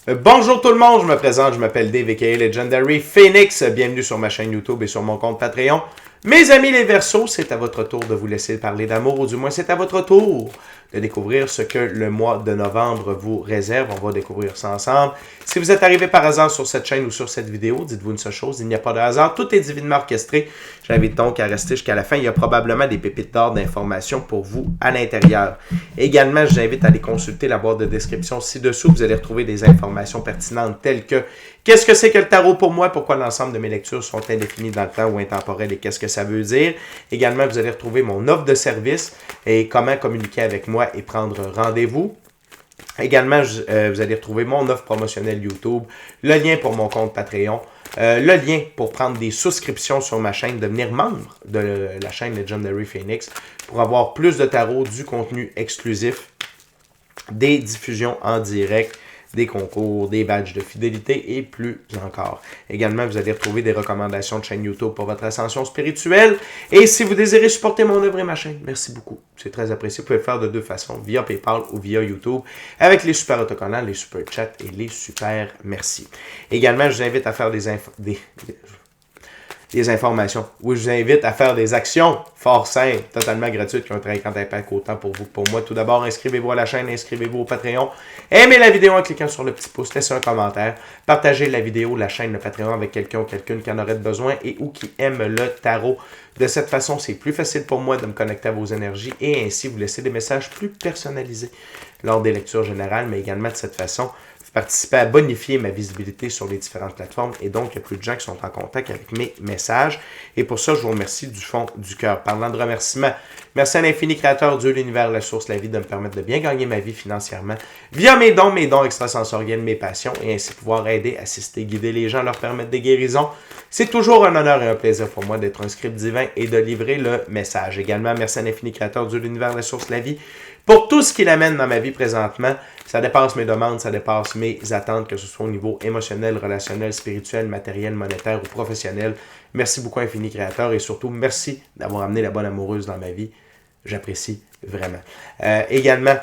Bonjour tout le monde, je me présente, je m'appelle Dave aka Legendary Phoenix. Bienvenue sur ma chaîne YouTube et sur mon compte Patreon. Mes amis les Verseaux, c'est à votre tour de vous laisser parler d'amour, ou du moins c'est à votre tour de découvrir ce que le mois de novembre vous réserve. On va découvrir ça ensemble. Si vous êtes arrivé par hasard sur cette chaîne ou sur cette vidéo, dites-vous une seule chose, il n'y a pas de hasard, tout est divinement orchestré. J'invite donc à rester jusqu'à la fin. Il y a probablement des pépites d'or d'informations pour vous à l'intérieur. Également, je vous invite à aller consulter la boîte de description ci-dessous. Vous allez retrouver des informations pertinentes telles que qu'est-ce que c'est que le tarot pour moi, pourquoi l'ensemble de mes lectures sont indéfinies dans le temps ou intemporelles et qu'est-ce que ça veut dire. Également, vous allez retrouver mon offre de service et comment communiquer avec moi et prendre rendez-vous. Également, vous allez retrouver mon offre promotionnelle YouTube, le lien pour mon compte Patreon, le lien pour prendre des souscriptions sur ma chaîne, devenir membre de la chaîne Legendary Phoenix pour avoir plus de tarot, du contenu exclusif, des diffusions en direct, des concours, des badges de fidélité et plus encore. Également, vous allez retrouver des recommandations de chaîne YouTube pour votre ascension spirituelle. Et si vous désirez supporter mon œuvre et ma chaîne, merci beaucoup. C'est très apprécié. Vous pouvez le faire de deux façons, via PayPal ou via YouTube, avec les super autocollants, les super chats et les super merci. Également, je vous invite à faire des informations. Oui, je vous invite à faire des actions fort simples, totalement gratuites, qui ont un très grand impact autant pour vous que pour moi. Tout d'abord, inscrivez-vous à la chaîne, inscrivez-vous au Patreon, aimez la vidéo en cliquant sur le petit pouce, laissez un commentaire, partagez la vidéo, la chaîne, le Patreon avec quelqu'un ou quelqu'une qui en aurait besoin et ou qui aime le tarot. De cette façon, c'est plus facile pour moi de me connecter à vos énergies et ainsi vous laisser des messages plus personnalisés lors des lectures générales, mais également de cette façon, participer à bonifier ma visibilité sur les différentes plateformes et donc il y a plus de gens qui sont en contact avec mes messages. Et pour ça, je vous remercie du fond du cœur. Parlant de remerciements, merci à l'infini créateur, Dieu, l'univers, la source, la vie, de me permettre de bien gagner ma vie financièrement via mes dons extrasensoriels, mes passions et ainsi pouvoir aider, assister, guider les gens, leur permettre des guérisons. C'est toujours un honneur et un plaisir pour moi d'être un script divin et de livrer le message. Également, merci à l'infini créateur, Dieu, l'univers, la source, la vie, pour tout ce qu'il amène dans ma vie présentement. Ça dépasse mes demandes, ça dépasse mes attentes, que ce soit au niveau émotionnel, relationnel, spirituel, matériel, monétaire ou professionnel. Merci beaucoup, Infini Créateur, et surtout, merci d'avoir amené la bonne amoureuse dans ma vie. J'apprécie vraiment. Également,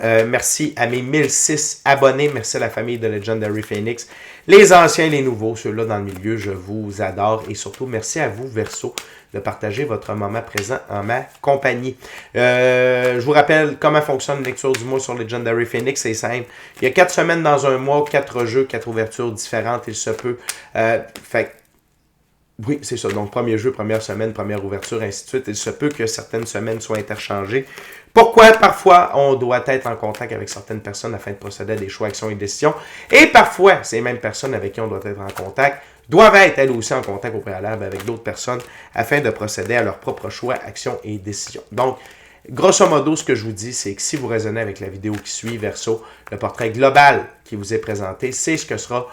merci à mes 1006 abonnés. Merci à la famille de Legendary Phoenix. Les anciens, les nouveaux, ceux-là dans le milieu, je vous adore. Et surtout, merci à vous, Verseau, de partager votre moment présent en ma compagnie. Je vous rappelle comment fonctionne une lecture du mois sur Legendary Phoenix. C'est simple. Il y a 4 semaines dans un mois, 4 jeux, 4 ouvertures différentes. Il se peut. Oui, c'est ça. Donc, premier jeu, première semaine, première ouverture, ainsi de suite. Il se peut que certaines semaines soient interchangées. Pourquoi? Parfois, on doit être en contact avec certaines personnes afin de procéder à des choix, actions et décisions. Et parfois, ces mêmes personnes avec qui on doit être en contact doivent être elles aussi en contact au préalable avec d'autres personnes afin de procéder à leurs propres choix, actions et décisions. Donc, grosso modo, ce que je vous dis, c'est que si vous raisonnez avec la vidéo qui suit, Verseau, le portrait global qui vous est présenté, c'est ce que sera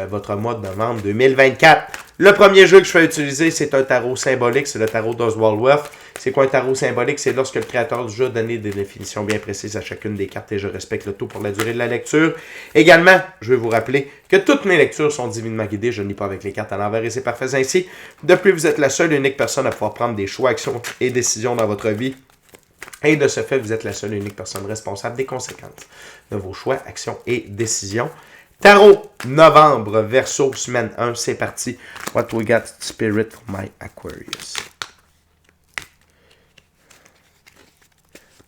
votre mois de novembre 2024. Le premier jeu que je vais utiliser, c'est un tarot symbolique, c'est le tarot d'Oswald Wolf. C'est quoi un tarot symbolique? C'est lorsque le créateur du jeu a donné des définitions bien précises à chacune des cartes et je respecte le tout pour la durée de la lecture. Également, je vais vous rappeler que toutes mes lectures sont divinement guidées, je ne lis pas avec les cartes à l'envers et c'est parfait ainsi. De plus, vous êtes la seule et unique personne à pouvoir prendre des choix, actions et décisions dans votre vie. Et de ce fait, vous êtes la seule et unique personne responsable des conséquences de vos choix, actions et décisions. Tarot, novembre, Verseau, semaine 1, c'est parti. What we got, Spirit for my Aquarius.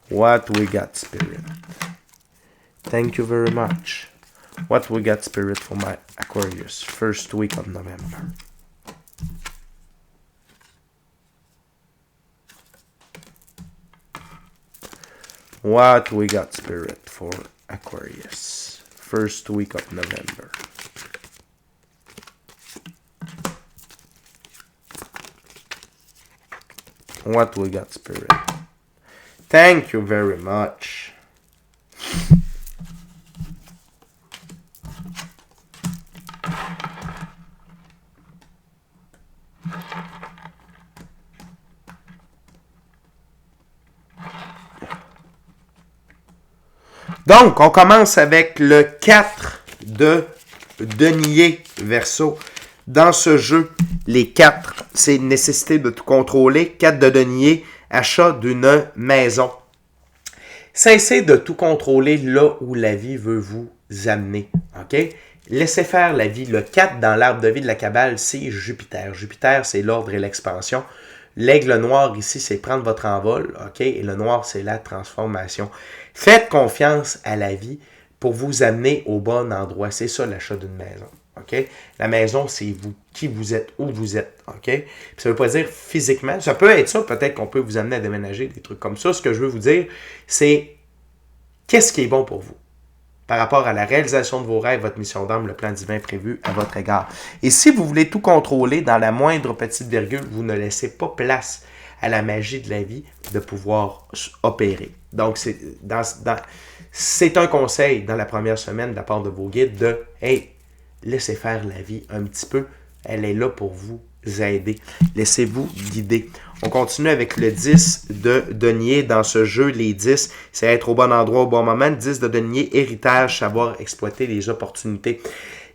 What we got, Spirit. Thank you very much. What we got, Spirit for my Aquarius. First week of November. What we got, Spirit for Aquarius. First week of November. What we got, Spirit. Thank you very much. Donc, on commence avec le 4 de denier, Verseau. Dans ce jeu, les 4, c'est une nécessité de tout contrôler. 4 de denier, achat d'une maison. Cessez de tout contrôler là où la vie veut vous amener. OK? Laissez faire la vie. Le 4 dans l'arbre de vie de la Kabbale, c'est Jupiter. Jupiter, c'est l'ordre et l'expansion. L'aigle noir ici, c'est prendre votre envol. OK? Et le noir, c'est la transformation. Faites confiance à la vie pour vous amener au bon endroit. C'est ça l'achat d'une maison. OK? La maison, c'est vous. Qui vous êtes, où vous êtes. OK? Puis ça ne veut pas dire physiquement. Ça peut être ça. Peut-être qu'on peut vous amener à déménager, des trucs comme ça. Ce que je veux vous dire, c'est qu'est-ce qui est bon pour vous par rapport à la réalisation de vos rêves, votre mission d'âme, le plan divin prévu à votre égard. Et si vous voulez tout contrôler dans la moindre petite virgule, vous ne laissez pas place à la magie de la vie de pouvoir opérer. Donc, c'est un conseil dans la première semaine de la part de vos guides de « Hey, laissez faire la vie un petit peu. Elle est là pour vous aider. Laissez-vous guider. » On continue avec le 10 de denier dans ce jeu. Les 10, c'est être au bon endroit au bon moment. Le 10 de denier, héritage, savoir exploiter les opportunités.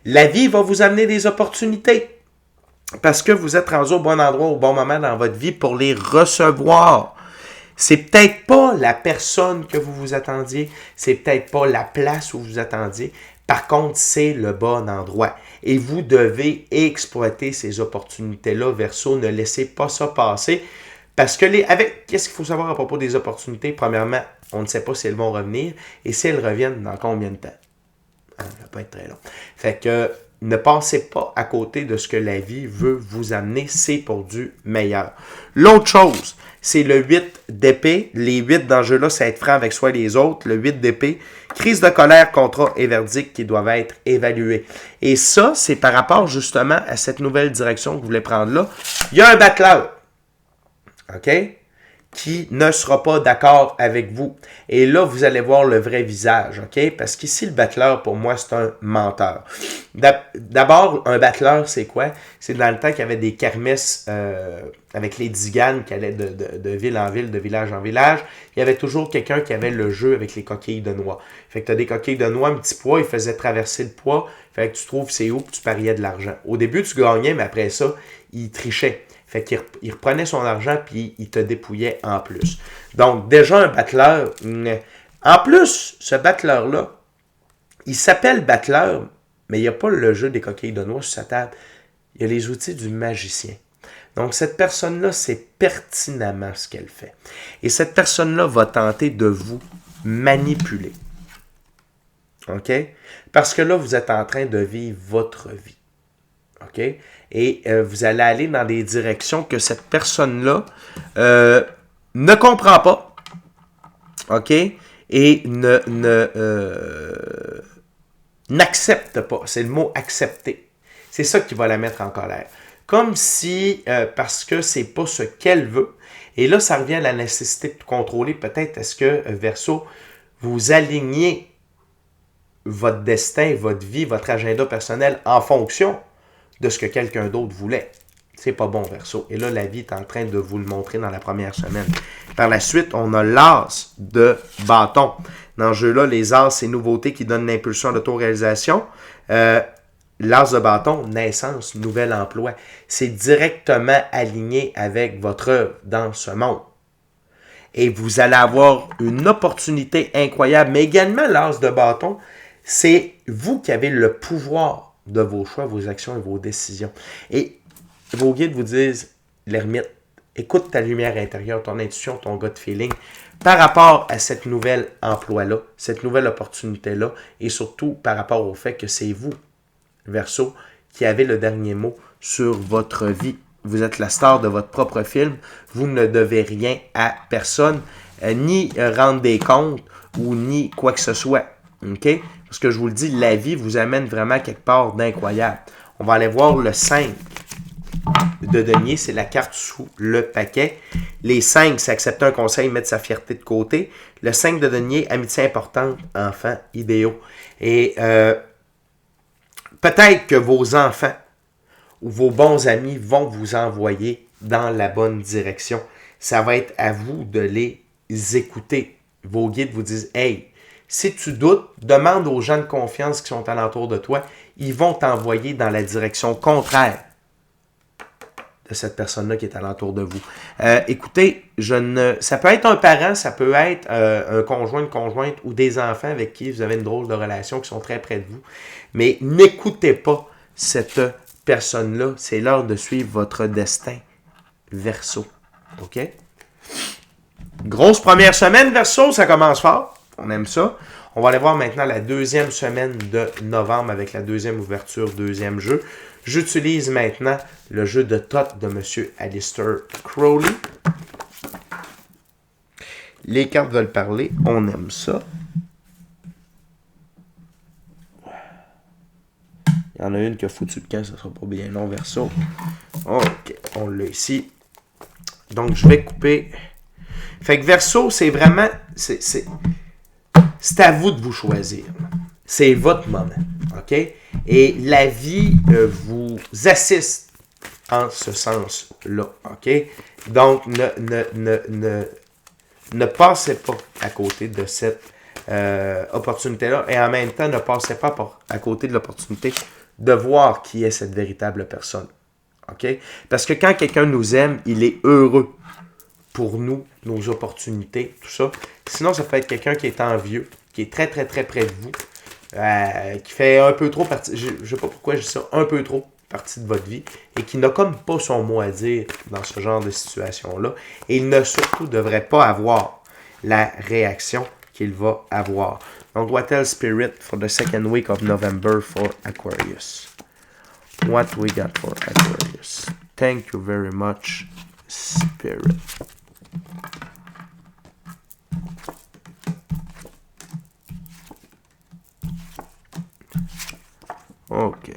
La vie va vous amener des opportunités parce que vous êtes rendu au bon endroit au bon moment dans votre vie pour les recevoir. C'est peut-être pas la personne que vous vous attendiez. C'est peut-être pas la place où vous vous attendiez. Par contre, c'est le bon endroit. Et vous devez exploiter ces opportunités-là, Verseau. Ne laissez pas ça passer. Parce que qu'est-ce qu'il faut savoir à propos des opportunités? Premièrement, on ne sait pas si elles vont revenir. Et si elles reviennent, dans combien de temps? Ça ne va pas être très long. Fait que ne passez pas à côté de ce que la vie veut vous amener. C'est pour du meilleur. L'autre chose, c'est le 8 d'épée. Les 8 dans ce jeu-là, c'est être franc avec soi et les autres. Le 8 d'épée, crise de colère, contrat et verdict qui doivent être évalués. Et ça, c'est par rapport justement à cette nouvelle direction que vous voulez prendre là. Il y a un battleur, OK, qui ne sera pas d'accord avec vous. Et là, vous allez voir le vrai visage, OK? Parce qu'ici, le battleur, pour moi, c'est un menteur. D'abord, un battleur, c'est quoi? C'est dans le temps qu'il y avait des kermesses avec les diganes qui allaient de ville en ville, de village en village. Il y avait toujours quelqu'un qui avait le jeu avec les coquilles de noix. Fait que tu as des coquilles de noix, un petit poids, il faisait traverser le poids. Fait que tu trouves c'est où, puis tu pariais de l'argent. Au début, tu gagnais, mais après ça, il trichait. Fait qu'il reprenait son argent puis il te dépouillait en plus. Donc, déjà un battleur. En plus, ce battleur-là, il s'appelle battleur, mais il n'y a pas le jeu des coquilles de noix sur sa table. Il y a les outils du magicien. Donc, cette personne-là sait pertinemment ce qu'elle fait. Et cette personne-là va tenter de vous manipuler. OK? Parce que là, vous êtes en train de vivre votre vie. OK? Et vous allez aller dans des directions que cette personne-là ne comprend pas. OK? Et n'accepte pas. C'est le mot accepter. C'est ça qui va la mettre en colère. Comme si, parce que c'est pas ce qu'elle veut. Et là, ça revient à la nécessité de contrôler. Peut-être est-ce que, Verseau, vous alignez votre destin, votre vie, votre agenda personnel en fonction de ce que quelqu'un d'autre voulait. C'est pas bon, Verseau. Et là, la vie est en train de vous le montrer dans la première semaine. Par la suite, on a l'as de bâton. Dans ce jeu-là, les as, c'est nouveautés qui donnent l'impulsion à l'autoréalisation. L'as de bâton, naissance, nouvel emploi. C'est directement aligné avec votre œuvre dans ce monde. Et vous allez avoir une opportunité incroyable. Mais également, l'as de bâton, c'est vous qui avez le pouvoir de vos choix, vos actions et vos décisions. Et vos guides vous disent, l'ermite, écoute ta lumière intérieure, ton intuition, ton gut feeling, par rapport à cette nouvelle emploi-là, cette nouvelle opportunité-là, et surtout par rapport au fait que c'est vous, Verseau, qui avez le dernier mot sur votre vie. Vous êtes la star de votre propre film, vous ne devez rien à personne, ni rendre des comptes, ou ni quoi que ce soit. OK? Parce que je vous le dis, la vie vous amène vraiment quelque part d'incroyable. On va aller voir le 5 de denier, c'est la carte sous le paquet. Les 5, c'est accepter un conseil, mettre sa fierté de côté. Le 5 de denier, amitié importante, enfants idéaux. Et peut-être que vos enfants ou vos bons amis vont vous envoyer dans la bonne direction. Ça va être à vous de les écouter. Vos guides vous disent « Hey, si tu doutes, demande aux gens de confiance qui sont alentour de toi. Ils vont t'envoyer dans la direction contraire de cette personne-là qui est alentour de vous. Écoutez, ça peut être un parent, ça peut être un conjoint, une conjointe ou des enfants avec qui vous avez une drôle de relation qui sont très près de vous. Mais n'écoutez pas cette personne-là. C'est l'heure de suivre votre destin. Verseau. OK? Grosse première semaine, Verseau, ça commence fort. On aime ça. On va aller voir maintenant la deuxième semaine de novembre avec la deuxième ouverture, deuxième jeu. J'utilise maintenant le jeu de Tot de M. Alistair Crowley. Les cartes veulent parler. On aime ça. Il y en a une qui a foutu le camp, ça sera pas bien long, Verseau. OK, on l'a ici. Donc, je vais couper. Fait que Verseau, c'est vraiment... C'est à vous de vous choisir. C'est votre moment. OK? Et la vie vous assiste en ce sens-là. OK? Donc, ne passez pas à côté de cette opportunité-là. Et en même temps, ne passez pas à côté de l'opportunité de voir qui est cette véritable personne. OK? Parce que quand quelqu'un nous aime, il est heureux pour nous, nos opportunités, tout ça. Sinon, ça peut être quelqu'un qui est envieux, qui est très, très, très près de vous, qui fait un peu trop partie, je ne sais pas pourquoi je dis ça, un peu trop partie de votre vie, et qui n'a comme pas son mot à dire dans ce genre de situation-là. Et il ne surtout devrait pas avoir la réaction qu'il va avoir. Donc, what else, Spirit, for the second week of November for Aquarius? What we got for Aquarius? Thank you very much, Spirit. OK.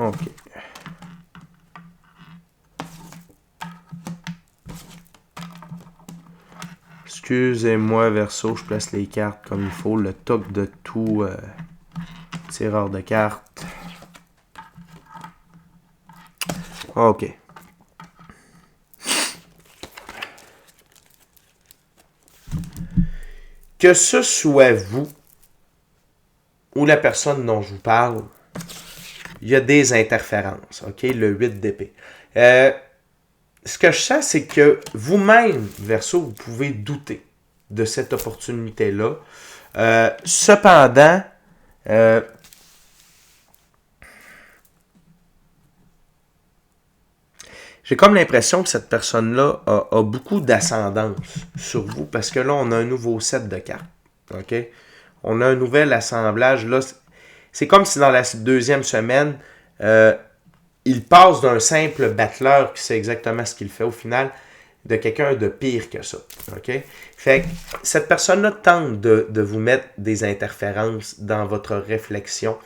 OK. Excusez-moi, Verseau, je place les cartes comme il faut. Le toc de tout tireur de cartes. OK. Que ce soit vous ou la personne dont je vous parle, il y a des interférences, OK? Le 8 d'épée. Ce que je sens, c'est que vous-même, Verseau, vous pouvez douter de cette opportunité-là. Cependant, j'ai comme l'impression que cette personne-là a beaucoup d'ascendance sur vous parce que là, on a un nouveau set de cartes, OK? On a un nouvel assemblage. Là, c'est comme si dans la deuxième semaine, il passe d'un simple battleur qui sait exactement ce qu'il fait au final, de quelqu'un de pire que ça. OK? Fait que cette personne-là tente de vous mettre des interférences dans votre réflexion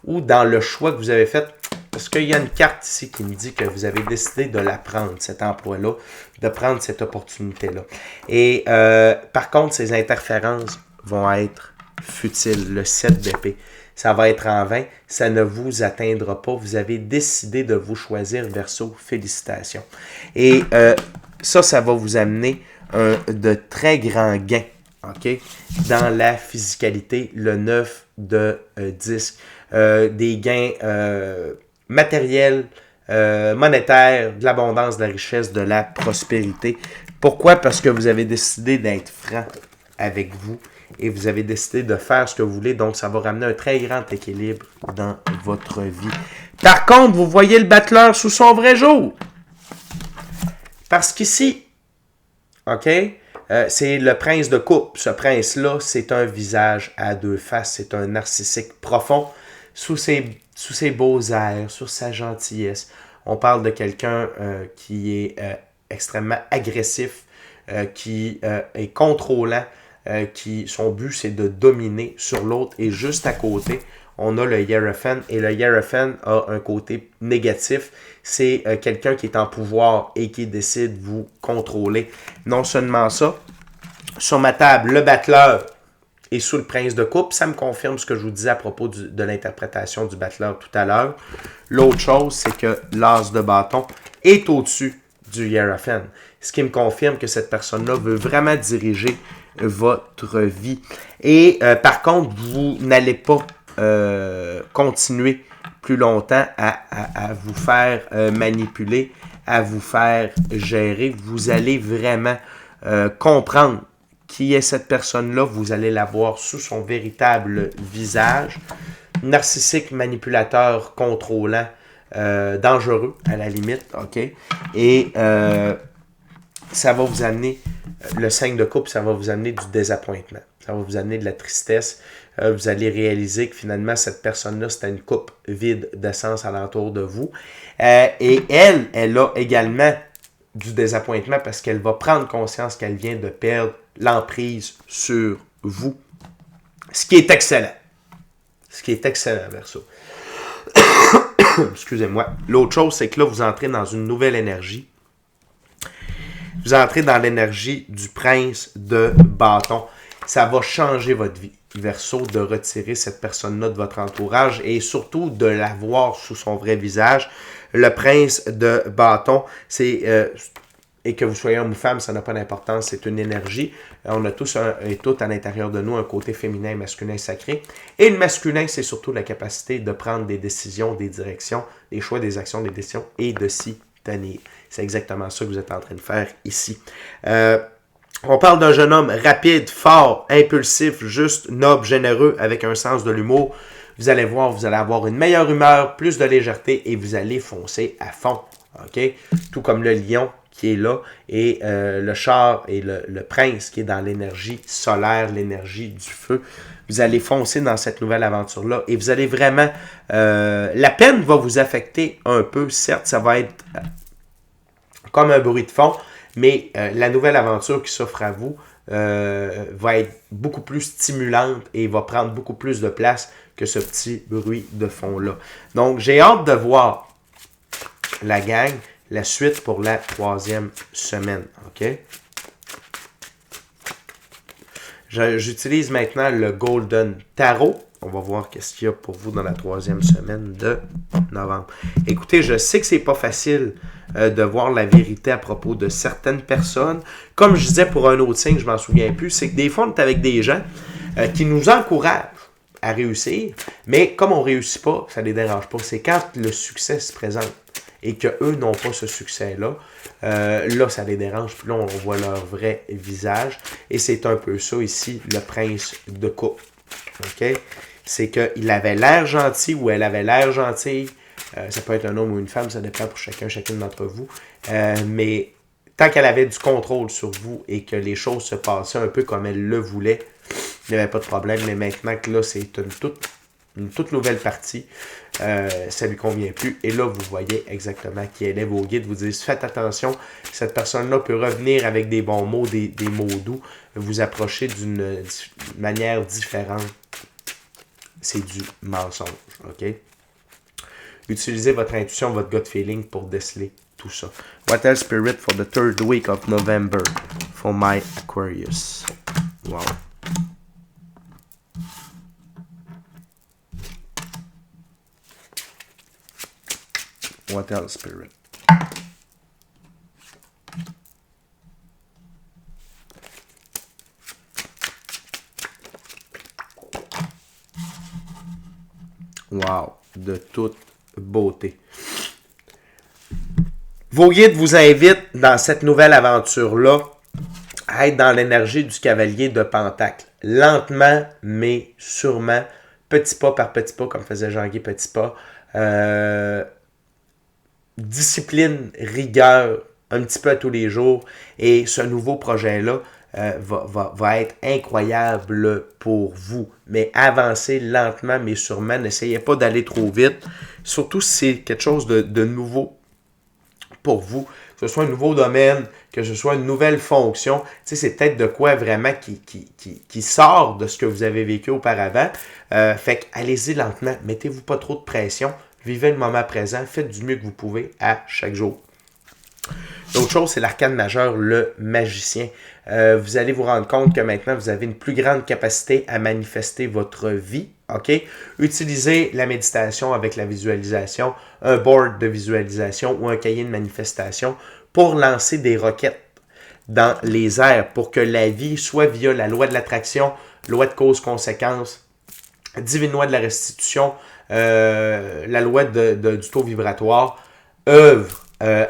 ou dans le choix que vous avez fait. Parce qu'il y a une carte ici qui me dit que vous avez décidé de la prendre, cet emploi-là, de prendre cette opportunité-là. Et par contre, ces interférences vont être futiles. Le 7 d'épée. Ça va être en vain, ça ne vous atteindra pas. Vous avez décidé de vous choisir, Verseau. Félicitations. Et ça va vous amener de très grands gains, OK? Dans la physicalité, le 9 de disque. Des gains matériels, monétaires, de l'abondance, de la richesse, de la prospérité. Pourquoi? Parce que vous avez décidé d'être franc avec vous. Et vous avez décidé de faire ce que vous voulez. Donc, ça va ramener un très grand équilibre dans votre vie. Par contre, vous voyez le battleur sous son vrai jour. Parce qu'ici, OK, c'est le prince de coupe. Ce prince-là, c'est un visage à deux faces. C'est un narcissique profond sous ses beaux airs, sur sa gentillesse. On parle de quelqu'un qui est extrêmement agressif, qui est contrôlant, son but, c'est de dominer sur l'autre. Et juste à côté, on a le Hierophant. Et le Hierophant a un côté négatif. C'est quelqu'un qui est en pouvoir et qui décide de vous contrôler. Non seulement ça, sur ma table, le battleur et sous le prince de coupe. Ça me confirme ce que je vous disais à propos de l'interprétation du battleur tout à l'heure. L'autre chose, c'est que l'as de bâton est au-dessus du Hiérophant. Ce qui me confirme que cette personne-là veut vraiment diriger votre vie. Et par contre, vous n'allez pas continuer plus longtemps à vous faire manipuler, à vous faire gérer. Vous allez vraiment comprendre qui est cette personne-là. Vous allez la voir sous son véritable visage. Narcissique, manipulateur, contrôlant, dangereux à la limite, ok? Et ça va vous amener, le 5 de coupe, ça va vous amener du désappointement. Ça va vous amener de la tristesse. Vous allez réaliser que finalement, cette personne-là, c'était une coupe vide d'essence alentour de vous. Et elle a également du désappointement parce qu'elle va prendre conscience qu'elle vient de perdre l'emprise sur vous. Ce qui est excellent. Ce qui est excellent, Verseau. Excusez-moi. L'autre chose, c'est que là, vous entrez dans une nouvelle énergie. Vous entrez dans l'énergie du prince de bâton. Ça va changer votre vie, Verseau, de retirer cette personne-là de votre entourage et surtout de la voir sous son vrai visage. Le prince de bâton, c'est... et que vous soyez homme ou femme, ça n'a pas d'importance, c'est une énergie. On a tous et toutes à l'intérieur de nous un côté féminin et masculin sacré. Et le masculin, c'est surtout la capacité de prendre des décisions, des directions, des choix, des actions, des décisions et de s'y tenir. C'est exactement ça que vous êtes en train de faire ici. On parle d'un jeune homme rapide, fort, impulsif, juste, noble, généreux, avec un sens de l'humour. Vous allez voir, vous allez avoir une meilleure humeur, plus de légèreté et vous allez foncer à fond. Okay? Tout comme le lion qui est là et le char et le prince qui est dans l'énergie solaire, l'énergie du feu. Vous allez foncer dans cette nouvelle aventure-là et vous allez vraiment... la peine va vous affecter un peu, certes, ça va être comme un bruit de fond, mais la nouvelle aventure qui s'offre à vous va être beaucoup plus stimulante et va prendre beaucoup plus de place que ce petit bruit de fond-là. Donc, j'ai hâte de voir la gang, la suite pour la 3e semaine. OK? J'utilise maintenant le Golden Tarot. On va voir qu'est-ce qu'il y a pour vous dans la 3e semaine de novembre. Écoutez, je sais que c'est pas facile de voir la vérité à propos de certaines personnes. Comme je disais pour un autre signe, je m'en souviens plus, c'est que des fois, on est avec des gens qui nous encouragent à réussir, mais comme on ne réussit pas, ça ne les dérange pas. C'est quand le succès se présente et qu'eux n'ont pas ce succès-là, là, ça les dérange. Puis là, on voit leur vrai visage. Et c'est un peu ça ici, le prince de coupe. OK? C'est qu'il avait l'air gentil ou elle avait l'air gentille. Ça peut être un homme ou une femme, ça dépend pour chacune d'entre vous. Mais tant qu'elle avait du contrôle sur vous et que les choses se passaient un peu comme elle le voulait, il n'y avait pas de problème. Mais maintenant que là, c'est une toute nouvelle partie, ça lui convient plus. Et là, vous voyez exactement qui elle est. Vos guides vous disent, faites attention, cette personne-là peut revenir avec des bons mots, des mots doux, vous approcher d'une manière différente. C'est du mensonge, OK? Utilisez votre intuition, votre gut feeling pour déceler tout ça. What else spirit for the 3rd week of November for my Aquarius? Wow. What else spirit? Wow, de toute beauté. Vos guides vous invitent dans cette nouvelle aventure-là à être dans l'énergie du cavalier de Pentacle. Lentement, mais sûrement, petit pas par petit pas, comme faisait Jean-Guy Petit Pas. Discipline, rigueur, un petit peu à tous les jours. Et ce nouveau projet-là va être incroyable pour vous. Mais avancez lentement, mais sûrement. N'essayez pas d'aller trop vite. Surtout si c'est quelque chose de nouveau pour vous. Que ce soit un nouveau domaine, que ce soit une nouvelle fonction. Tu sais, c'est peut-être de quoi vraiment qui sort de ce que vous avez vécu auparavant. Fait qu'allez-y lentement. Mettez-vous pas trop de pression. Vivez le moment présent. Faites du mieux que vous pouvez à chaque jour. L'autre chose, c'est l'arcane majeur, le magicien. Vous allez vous rendre compte que maintenant, vous avez une plus grande capacité à manifester votre vie. OK? Utilisez la méditation avec la visualisation, un board de visualisation ou un cahier de manifestation pour lancer des roquettes dans les airs pour que la vie, soit via la loi de l'attraction, loi de cause-conséquence, divine loi de la restitution, la loi du taux vibratoire, œuvre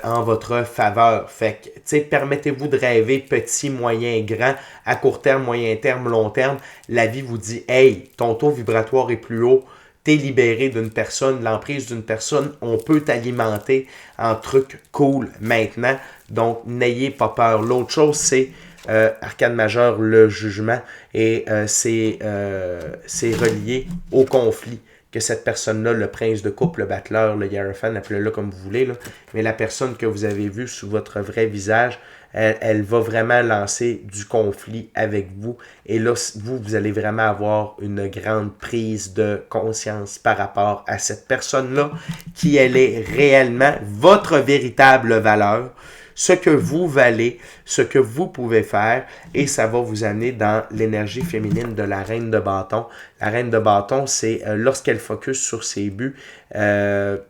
en votre faveur. Fait que, tu sais, permettez-vous de rêver petit, moyen, grand, à court terme, moyen terme, long terme. La vie vous dit, hey, ton taux vibratoire est plus haut, t'es libéré d'une personne, l'emprise d'une personne, on peut t'alimenter en trucs cool maintenant. Donc, n'ayez pas peur. L'autre chose, c'est arcane majeur, le jugement, et c'est relié au conflit que cette personne-là, le prince de coupe, le battleur, le hiérophant, appelez-le comme vous voulez, là, mais la personne que vous avez vue sous votre vrai visage, elle va vraiment lancer du conflit avec vous. Et là, vous allez vraiment avoir une grande prise de conscience par rapport à cette personne-là, qui elle est réellement votre véritable valeur, ce que vous valez, ce que vous pouvez faire, et ça va vous amener dans l'énergie féminine de la reine de bâton. La reine de bâton, c'est lorsqu'elle focus sur ses buts, les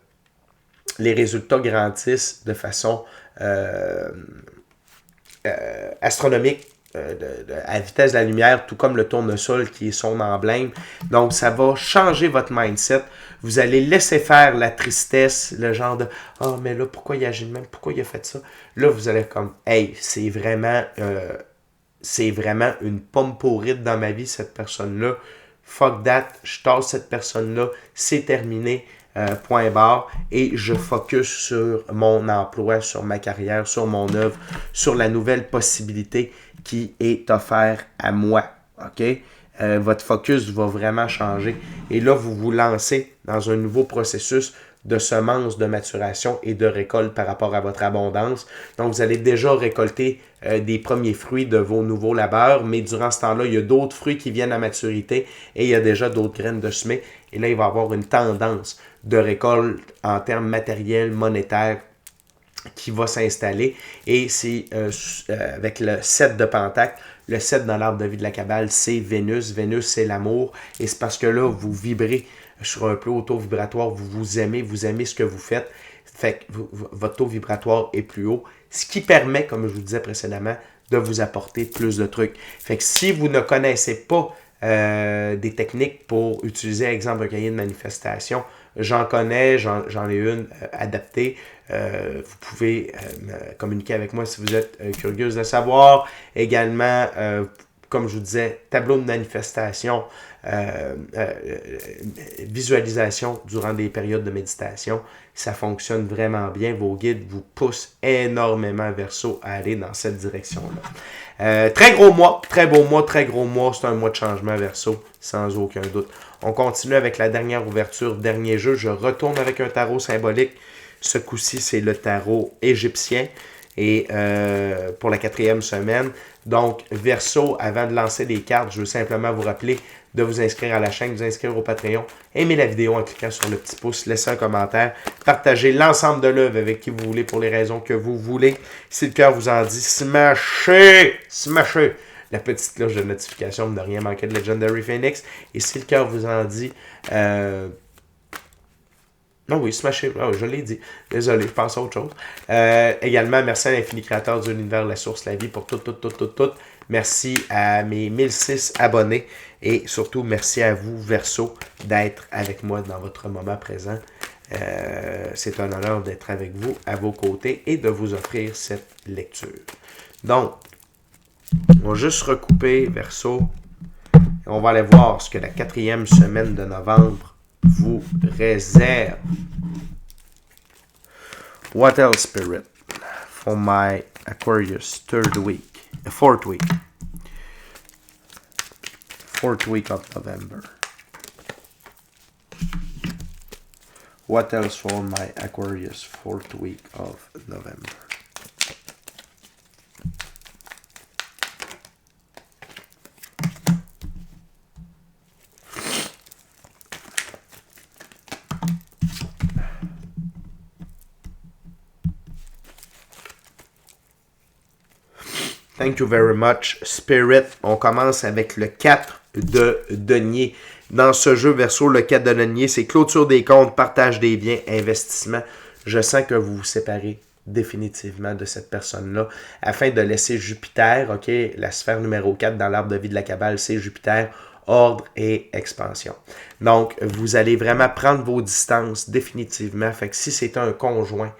résultats grandissent de façon astronomique, à vitesse de la lumière, tout comme le tournesol qui est son emblème. Donc, ça va changer votre mindset. Vous allez laisser faire la tristesse, le genre de « Ah, mais là, pourquoi il agit de même? Pourquoi il a fait ça? » Là, vous allez comme « Hey, c'est vraiment une pomme pourrite dans ma vie, cette personne-là. Fuck that, je tasse cette personne-là, c'est terminé. » point barre, et je focus sur mon emploi, sur ma carrière, sur mon œuvre, sur la nouvelle possibilité qui est offerte à moi. OK? Votre focus va vraiment changer. Et là, vous vous lancez dans un nouveau processus de semences, de maturation et de récolte par rapport à votre abondance. Donc, vous allez déjà récolter des premiers fruits de vos nouveaux labeurs, mais durant ce temps-là, il y a d'autres fruits qui viennent à maturité et il y a déjà d'autres graines de semer. Et là, il va y avoir une tendance de récolte en termes matériels, monétaires, qui va s'installer. Et c'est avec le 7 de Pentacle, le 7 dans l'arbre de vie de la Kabbale, c'est Vénus. Vénus, c'est l'amour. Et c'est parce que là, vous vibrez sur un plus haut taux vibratoire, vous aimez ce que vous faites. Fait que votre taux vibratoire est plus haut. Ce qui permet, comme je vous disais précédemment, de vous apporter plus de trucs. Fait que si vous ne connaissez pas des techniques pour utiliser, exemple, un cahier de manifestation, j'en connais, j'en ai une adaptée. Vous pouvez communiquer avec moi si vous êtes curieuse de savoir. Également, comme je vous disais, tableau de manifestation, visualisation durant des périodes de méditation. Ça fonctionne vraiment bien. Vos guides vous poussent énormément, Verseau, à aller dans cette direction-là. Très gros mois, très beau mois, très gros mois. C'est un mois de changement, Verseau, sans aucun doute. On continue avec la dernière ouverture, dernier jeu. Je retourne avec un tarot symbolique. Ce coup-ci, c'est le tarot égyptien. Et pour la 4e semaine. Donc, Verseau, avant de lancer des cartes, je veux simplement vous rappeler de vous inscrire à la chaîne, de vous inscrire au Patreon, aimer la vidéo en cliquant sur le petit pouce, laisser un commentaire, partagez l'ensemble de l'œuvre avec qui vous voulez pour les raisons que vous voulez. Si le cœur vous en dit, smashez la petite cloche de notification pour ne rien manquer de Legendary Phoenix. Et si le cœur vous en dit, non, oui, smasher. Oh, je l'ai dit. Désolé, je pense à autre chose. Également, merci à l'infini créateur de l'univers, la source, la vie, pour tout. Merci à mes 1006 abonnés. Et surtout, merci à vous, Verseau, d'être avec moi dans votre moment présent. C'est un honneur d'être avec vous, à vos côtés, et de vous offrir cette lecture. Donc, on va juste recouper, Verseau. Et on va aller voir ce que la 4e semaine de novembre vous réserve. What else, Spirit, for my Aquarius fourth week of November? What else for my Aquarius fourth week of November? Thank you very much, Spirit. On commence avec le 4 de denier. Dans ce jeu, Verseau, le 4 de denier, c'est clôture des comptes, partage des biens, investissement. Je sens que vous vous séparez définitivement de cette personne-là, afin de laisser Jupiter, ok, la sphère numéro 4 dans l'arbre de vie de la Kabbale, c'est Jupiter, ordre et expansion. Donc, vous allez vraiment prendre vos distances définitivement. Fait que si c'est un conjoint,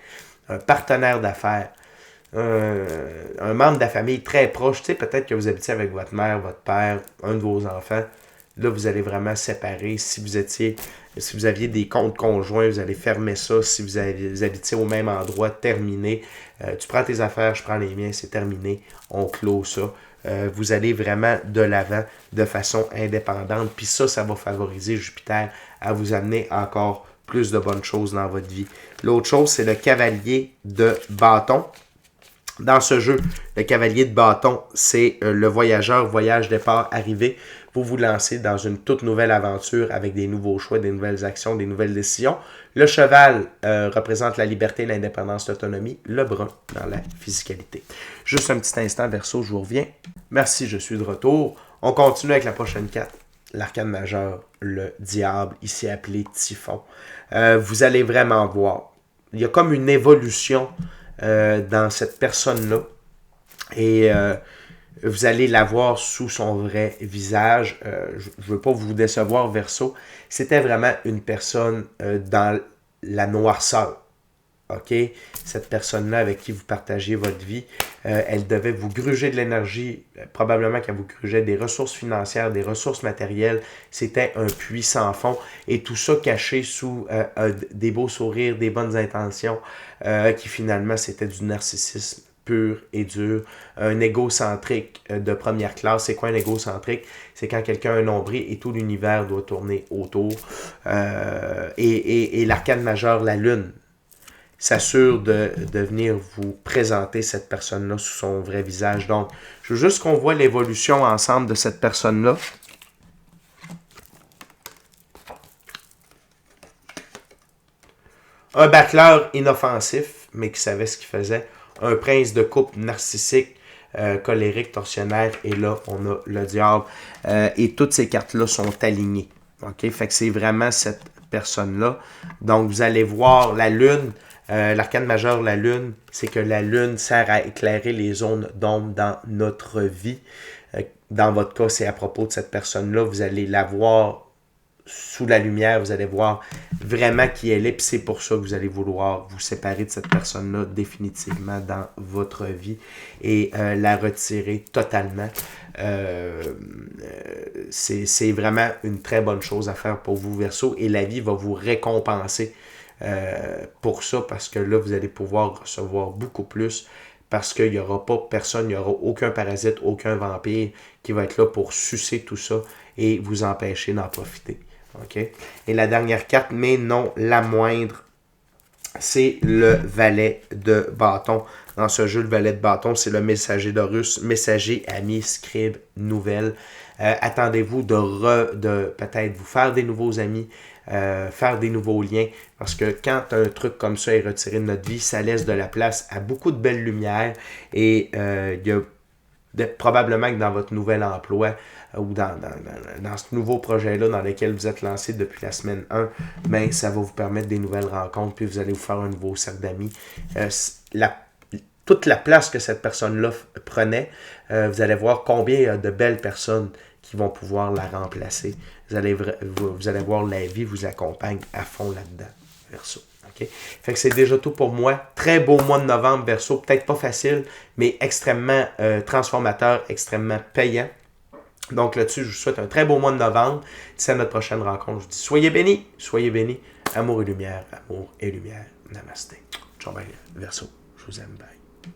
un partenaire d'affaires, un membre de la famille très proche, tu sais, peut-être que vous habitez avec votre mère, votre père, un de vos enfants, là, vous allez vraiment séparer. Si vous aviez des comptes conjoints, vous allez fermer ça. Si vous habitiez au même endroit, terminé. Tu prends tes affaires, je prends les miens, c'est terminé. On clôt ça. Vous allez vraiment de l'avant de façon indépendante. Puis ça va favoriser Jupiter à vous amener encore plus de bonnes choses dans votre vie. L'autre chose, c'est le cavalier de bâton. Dans ce jeu, le cavalier de bâton, c'est le voyageur, voyage, départ, arrivée. Vous vous lancez dans une toute nouvelle aventure avec des nouveaux choix, des nouvelles actions, des nouvelles décisions. Le cheval représente la liberté, l'indépendance, l'autonomie. Le brun dans la physicalité. Juste un petit instant, Verseau, je vous reviens. Merci, je suis de retour. On continue avec la prochaine carte. L'arcane majeur, le diable, ici appelé Typhon. Vous allez vraiment voir. Il y a comme une évolution dans cette personne-là. Et vous allez la voir sous son vrai visage. Je ne veux pas vous décevoir, Verseau. C'était vraiment une personne dans la noirceur. OK? Cette personne-là avec qui vous partagez votre vie, elle devait vous gruger de l'énergie. Probablement qu'elle vous grugeait des ressources financières, des ressources matérielles. C'était un puits sans fond. Et tout ça caché sous des beaux sourires, des bonnes intentions, qui finalement, c'était du narcissisme pur et dur, un égocentrique de première classe. C'est quoi un égocentrique? C'est quand quelqu'un a un nombril et tout l'univers doit tourner autour. Et l'arcane majeur, la lune, s'assure de venir vous présenter cette personne-là sous son vrai visage. Donc, je veux juste qu'on voit l'évolution ensemble de cette personne-là. Un battleur inoffensif, mais qui savait ce qu'il faisait. Un prince de coupe narcissique, colérique, tortionnaire. Et là, on a le diable. Et toutes ces cartes-là sont alignées. OK? Fait que c'est vraiment cette personne-là. Donc, vous allez voir la lune. L'arcane majeur, la lune, c'est que la lune sert à éclairer les zones d'ombre dans notre vie. Dans votre cas, c'est à propos de cette personne-là. Vous allez la voir sous la lumière, vous allez voir vraiment qui elle est, puis c'est pour ça que vous allez vouloir vous séparer de cette personne-là définitivement dans votre vie et la retirer totalement. C'est vraiment une très bonne chose à faire pour vous, Verseau, et la vie va vous récompenser pour ça, parce que là, vous allez pouvoir recevoir beaucoup plus, parce qu'il n'y aura pas personne, il n'y aura aucun parasite, aucun vampire qui va être là pour sucer tout ça et vous empêcher d'en profiter. Okay? Et la dernière carte, mais non la moindre, c'est le valet de bâton. Dans ce jeu, le valet de bâton, c'est le messager d'Horus, messager, ami, scribe, nouvelle. Attendez-vous de peut-être vous faire des nouveaux amis, faire des nouveaux liens, parce que quand un truc comme ça est retiré de notre vie, ça laisse de la place à beaucoup de belles lumières, et il y a probablement que dans votre nouvel emploi ou dans ce nouveau projet-là dans lequel vous êtes lancé depuis la semaine 1, ben, ça va vous permettre des nouvelles rencontres, puis vous allez vous faire un nouveau cercle d'amis. Toute la place que cette personne-là prenait, vous allez voir combien il y a de belles personnes qui vont pouvoir la remplacer. Vous allez voir la vie vous accompagne à fond là-dedans, Verseau. Okay? Fait que c'est déjà tout pour moi. Très beau mois de novembre, Verseau. Peut-être pas facile, mais extrêmement transformateur, extrêmement payant. Donc là-dessus, je vous souhaite un très beau mois de novembre. D'ici à notre prochaine rencontre, je vous dis soyez bénis. Amour et lumière, amour et lumière. Namasté. Ciao, bye, Verseau. Je vous aime, bye.